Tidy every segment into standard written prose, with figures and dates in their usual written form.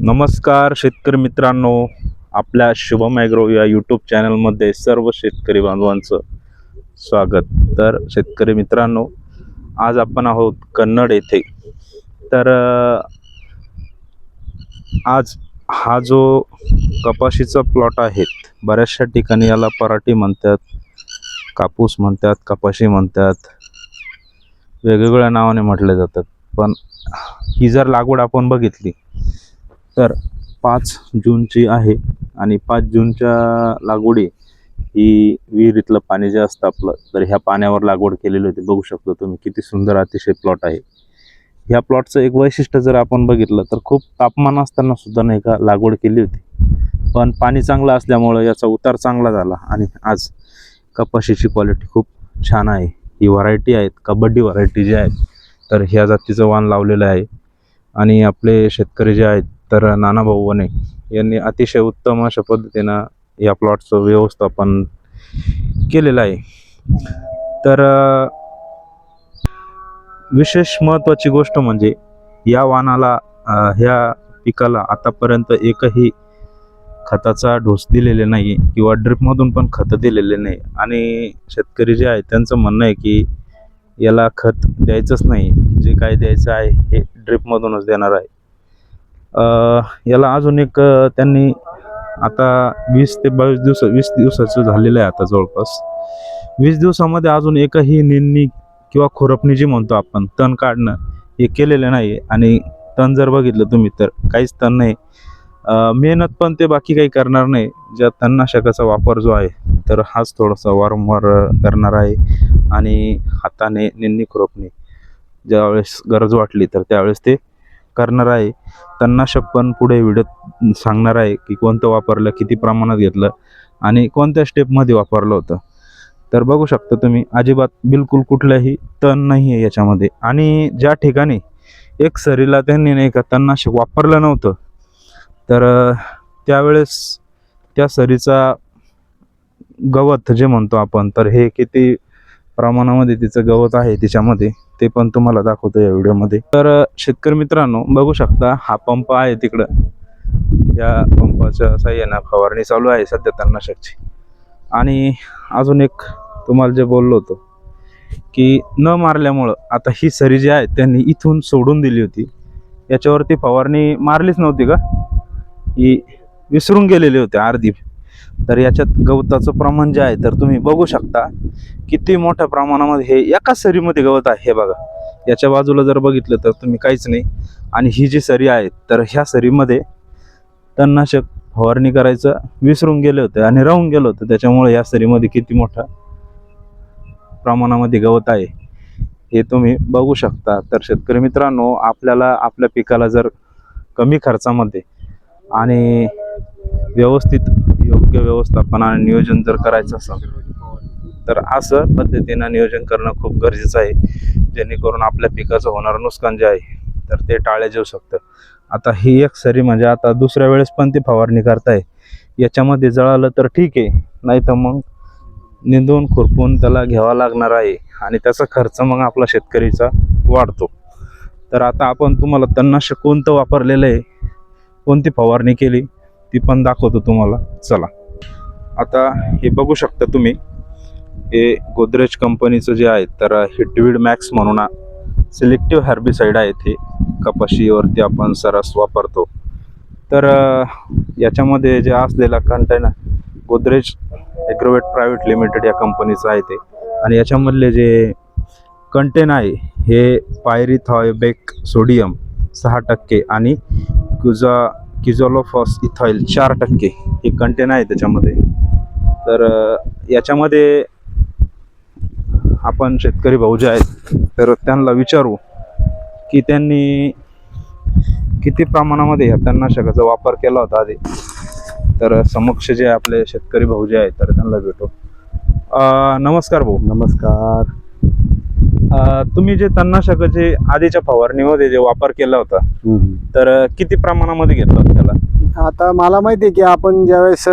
नमस्कार शेतकरी मित्रांनो, आपल्या शुभम ॲग्रो या यूट्यूब चॅनलमध्ये सर्व शेतकरी बांधवांचं स्वागत. तर शेतकरी मित्रांनो, आज आपण आहोत कन्नड येथे. तर आज हा जो कपाशीचा प्लॉट आहे, बऱ्याचशा ठिकाणी याला पराठी म्हणतात, कापूस म्हणतात, कपाशी म्हणतात, वेगवेगळ्या नावाने म्हटले जातात. पण ही जर लागवड आपण बघितली तर 5 जूनची आहे आणि 5 जूनच्या लागवडी ही विहिरीतलं पाणी जे असतं आपलं, तर ह्या पाण्यावर लागवड केलेली होती. बघू शकतो तुम्ही किती सुंदर अतिशय प्लॉट आहे. ह्या प्लॉटचं एक वैशिष्ट्य जर आपण बघितलं तर खूप तापमान असताना सुद्धा नाही का लागवड केली होती, पण पाणी चांगलं असल्यामुळं याचा उतार चांगला झाला आणि आज कपाशीची क्वालिटी खूप छान आहे. ही व्हरायटी आहेत कबड्डी व्हरायटी जी आहे, तर ह्या जातीचं वाण लावलेलं आहे. आणि आपले शेतकरी जे आहेत तर नानाभाऊ वने यांनी अतिशय उत्तम अशा पद्धतीनं या प्लॉटचं व्यवस्थापन केलेलं आहे. तर विशेष महत्त्वाची गोष्ट म्हणजे या वाणाला ह्या पिकाला आतापर्यंत एकही खताचा डोस दिलेले नाही किंवा ड्रिपमधून पण खतं दिलेले नाही. आणि शेतकरी जे आहे त्यांचं म्हणणं आहे की याला खत द्यायचंच नाही, जे काय द्यायचं आहे हे ड्रिपमधूनच देणार आहे. याला अजून एक त्यांनी आता 20 ते 20 दिवसाचं झालेलं आहे. आता जवळपास 20 दिवसामध्ये अजून एकही निंदणी किंवा खुरपणी जी म्हणतो आपण, तण काढणं हे केलेलं नाही. आणि तण जर बघितलं तुम्ही तर काहीच तण नाही. मेहनत पण ते बाकी काही करणार नाही. ज्या तणनाशकाचा वापर जो आहे तर हाच थोडासा वारंवार करणार आहे. आणि हाताने निंदणी खुरपणी ज्यावेळेस गरज वाटली तर त्यावेळेस ते करणार आहे. तणनाशक पण पुढे व्हिडिओ सांगणार आहे की कोणतं वापरलं, किती प्रमाणात घेतलं आणि कोणत्या स्टेपमध्ये वापरलं होतं. तर बघू शकता तुम्ही, अजिबात बिलकुल कुठल्याही तण नाही आहे याच्यामध्ये. आणि ज्या ठिकाणी एक सरीला त्यांनी नाही का तणनाशक वापरलं नव्हतं, तर त्यावेळेस त्या सरीचा गवत जे म्हणतो आपण, तर हे किती प्रमाणामध्ये तिचं गवत आहे तिच्यामध्ये ते पण तुम्हाला दाखवतो या व्हिडिओमध्ये. तर शेतकरी मित्रांनो, बघू शकता हा पंप आहे तिकडं. या पंपाच्या साह्यानं फवारणी चालू आहे सध्या तणनाशकची. आणि अजून एक तुम्हाला जे बोललो होतो की न मारल्यामुळं आता ही सरी जी आहे त्यांनी इथून सोडून दिली होती, याच्यावरती फवारणी मारलीच नव्हती का, ही विसरून गेलेली होती अर्धी. तर याच्यात गवताचं प्रमाण जे आहे तर तुम्ही बघू शकता किती मोठ्या प्रमाणामध्ये हे एका सरीमध्ये गवत आहे. हे बघा, याच्या बाजूला जर बघितलं तर तुम्ही काहीच नाही. आणि ही जी सरी आहे तर ह्या सरीमध्ये तणनाशक फवारणी करायचं विसरून गेले होते आणि राहून गेलं होतं, त्याच्यामुळे या सरीमध्ये किती मोठ्या प्रमाणामध्ये गवत आहे हे तुम्ही बघू शकता. तर शेतकरी मित्रांनो, आपल्याला आपल्या पिकाला जर कमी खर्चामध्ये आणि व्यवस्थित योग्य व्यवस्थापन आणि नियोजन जर करायचं असेल तर असं पद्धतीनं नियोजन करणं खूप गरजेचं आहे, जेणेकरून आपल्या पिकाचं होणारं नुकसान जे आहे तर ते टाळले जाऊ शकतं. आता ही एक सरी म्हणजे आता दुसऱ्या वेळेस पण ती फवारणी करताय, याच्यामध्ये जळालं तर ठीक आहे, नाही तर मग निंदून खुरपून त्याला घ्यावा लागणार आहे आणि त्याचा खर्च मग आपला शेतकरीचा वाढतो. तर आता आपण तुम्हाला तणनाशक कोणतं वापरलेलं आहे, कोणती फवारणी केली ती पण दाखवतो तुम्हाला. चला, आता हे बघू शकता तुम्ही, हे गोदरेज कंपनीचं जे आहे तर हिटवीड मॅक्स म्हणून सिलेक्टिव्ह हर्बिसाइड आहे. ते कपाशीवरती आपण सरस वापरतो. तर याच्यामध्ये जे असलेला container Godrej Agrovet private limited या कंपनीचं आहे ते. आणि याच्यामधले जे कंटेन आहे हे पायरिथॉयबेक सोडियम 6% आणि किझोलोफॉस इथॉइल 4% हे कंटेन आहे त्याच्यामध्ये. तर याच्यामध्ये आपण शेतकरी भाऊ जे आहेत तर त्यांना विचारू की त्यांनी किती प्रमाणामध्ये ह्या तणनाशकाचा वापर केला होता आधी. तर समक्ष जे आपले शेतकरी भाऊ जे आहेत तर त्यांना भेटू. नमस्कार भाऊ. नमस्कार. तुम्ही जे तणनाशकाचे आधीच्या फवारणीमध्ये जे वापर केला होता तर किती प्रमाणामध्ये घेतला होता त्याला? आता मला माहिती आहे की आपण ज्यावेळेस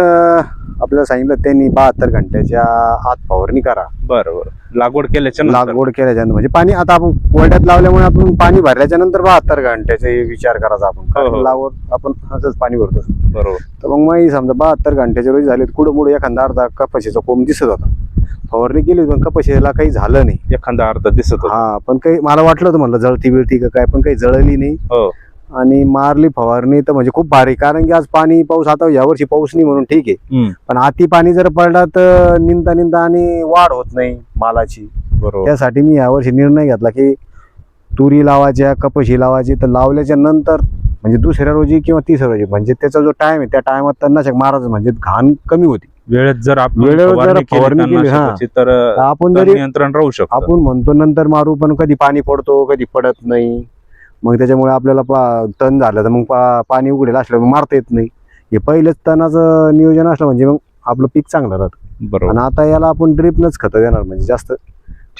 आपल्याला सांगितलं त्यांनी 72 घंट्याच्या आत फवारणी करा. बरोबर. लागवड केल्याच्या नंतर. लागवड केल्याच्या नंतर म्हणजे पाणी आता आपण कोरड्यात लावल्यामुळे आपण पाणी भरल्याच्या नंतर 72 घंट्याचे विचार करायचा आपण. कारण लागवड आपण असंच पाणी भरतो. बरोबर. तर मग मी समजा 72 घंट्याच्या रोजी झाले, कुठं मुळे एखादा अर्धा कपाशीचा कोंब दिसत होता. फवारणी केली पण कपाशीला काही झालं नाही. एखादा अर्धा दिसत होता. हा, पण काही मला वाटलं होतं म्हणलं जळती बिळती का काय, पण काही जळली नाही. हो. आणि मारली फवारणी तर म्हणजे खूप भारी. कारण की आज पाणी पाऊस, आता यावर्षी पाऊस नाही म्हणून ठीक आहे, पण अति पाणी जर पडला तर निंदा आणि वाढ होत नाही मालाची. बरोबर. त्यासाठी मी यावर्षी निर्णय घेतला की तुरी लावायच्या, कपाशी लावायची. तर लावल्याच्या नंतर म्हणजे दुसऱ्या रोजी किंवा तिसऱ्या रोजी, म्हणजे त्याचा जो टाइम आहे त्या टायमात तणनाशक मारायचं, म्हणजे घाण कमी होती. वेळेत जर आपण फवारणी केली तर आपण जरी नियंत्रण राहू शकतो. आपण म्हणतो नंतर मारू, पण कधी पाणी पडतो कधी पडत नाही. मग त्याच्यामुळे आपल्याला तण झालं तर मग पाणी उघडेल असलं मग मारता येत नाही. हे पहिलेच तणाचं नियोजन असलं म्हणजे मग आपलं पीक चांगलं राहतं. बरोबर. आणि आता याला आपण ड्रिपनच खतं देणार म्हणजे जास्त.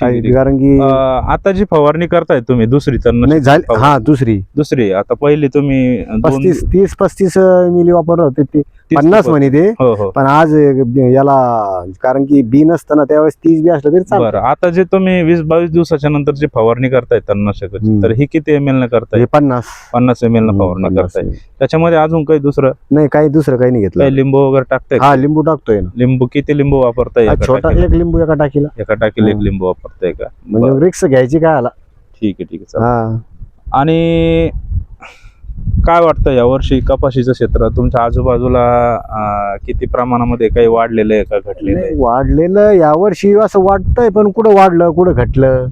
कारण की आता जी फवारणी करताय तुम्ही दुसरी तर नाही झाली. हा, दुसरी आता पहिली तुम्ही 30-35 मिली वापरत होते ते 50 म्हणे ते. पण आज याला कारण की बी नसतं ना त्यावेळेस 30 बी असलं तरी चालतं. बरं. आता जे तुम्ही 20-22 दिवसाच्या नंतर जी फवारणी करताय तणनाशकाची, तर ही किती ml न करताय? 50 ml न फवारणी करताय. त्याच्यामध्ये अजून काही दुसरं नाही, दुसरं काही नाही घेतलं. काही लिंबू वगैरे टाकताय? हा, लिंबू टाकतोय ना. लिंबू किती लिंबू वापरताय? छोटा एक लिंबू एका टाकीला. एका टाकीला एक लिंबू वापरताय का? म्हणजे रिक्स घ्यायची काय आला. ठीक आहे. चालेल. आणि काय वाटतं यावर्षी कपाशीचं क्षेत्र तुमच्या आजूबाजूला किती प्रमाणामध्ये काही वाढलेलं आहे का घटलेलं आहे? वाढलेलं यावर्षी असं वाटतंय, पण कुठं वाढलं कुठं घटलं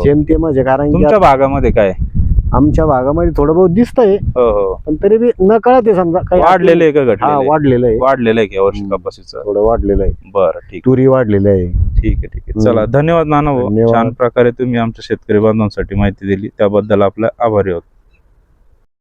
जेमते म्हणजे. कारण तुमच्या भागामध्ये काय? आमच्या भागामध्ये थोडं बहुत दिसतंय, पण तरी बी न कळत आहे समजा काही वाढलेलं आहे का घटलेलं? वाढलेलं आहे की यावर्षी कपाशीचं थोडं वाढलेलं आहे. बरं, ठीक. तुरी वाढलेलं आहे. ठीक आहे. चला, धन्यवाद नाना भाऊ. छान प्रकारे तुम्ही आमच्या शेतकरी बांधवांसाठी माहिती दिली, त्याबद्दल आपलं आभारी आहोत.